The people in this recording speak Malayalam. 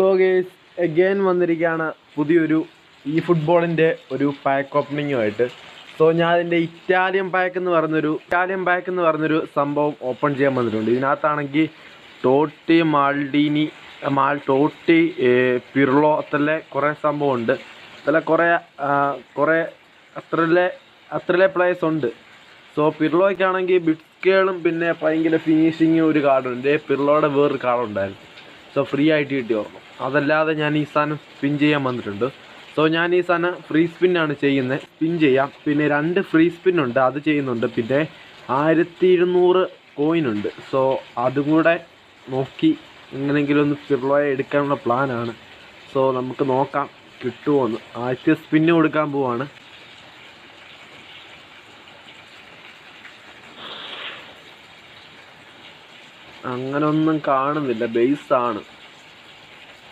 സോ ഗേസ് അഗെയിൻ വന്നിരിക്കുകയാണ് പുതിയൊരു ഈ ഫുട്ബോളിൻ്റെ ഒരു പാക്ക് ഓപ്പണിങ്ങുമായിട്ട്. സോ ഞാൻ അതിൻ്റെ ഇറ്റാലിയൻ പാക്ക് എന്ന് പറഞ്ഞൊരു സംഭവം ഓപ്പൺ ചെയ്യാൻ വന്നിട്ടുണ്ട്. ഇതിനകത്താണെങ്കിൽ ടോട്ടി, മാൾഡീനി, ടോട്ടി, പിർളോ അത്രല്ലേ കുറേ സംഭവമുണ്ട്. അതിലെ കുറേ അത്രയിലെ പ്ലേയേഴ്സ് ഉണ്ട്. സോ പിർളോയ്ക്കാണെങ്കിൽ ബിറ്റ്സ്കേളും പിന്നെ ഭയങ്കര ഫിനിഷിങ് ഒരു കാർഡുണ്ട്. പിർളോയുടെ വേറൊരു കാർഡുണ്ടായിരുന്നു. സോ ഫ്രീ ആയിട്ട് കിട്ടി ഓർമ്മ. അതല്ലാതെ ഞാൻ ഈ സാധനം സ്പിൻ ചെയ്യാൻ വന്നിട്ടുണ്ട്. സോ ഞാൻ ഈ സാധനം ഫ്രീ സ്പിന്നാണ് ചെയ്യുന്നത്. സ്പിൻ ചെയ്യാം. പിന്നെ 2 ഫ്രീ സ്പിന്നുണ്ട്, അത് ചെയ്യുന്നുണ്ട്. പിന്നെ 1200 കോയിനുണ്ട്. സോ അതും കൂടെ നോക്കി എങ്ങനെയെങ്കിലും ഒന്ന് പിർളോയെ എടുക്കാനുള്ള പ്ലാനാണ്. സോ നമുക്ക് നോക്കാം കിട്ടുമോ എന്ന്. ആദ്യത്തെ സ്പിന്ന് കൊടുക്കാൻ പോവാണ്. അങ്ങനെ ഒന്നും കാണുന്നില്ല, ബേസാണ്.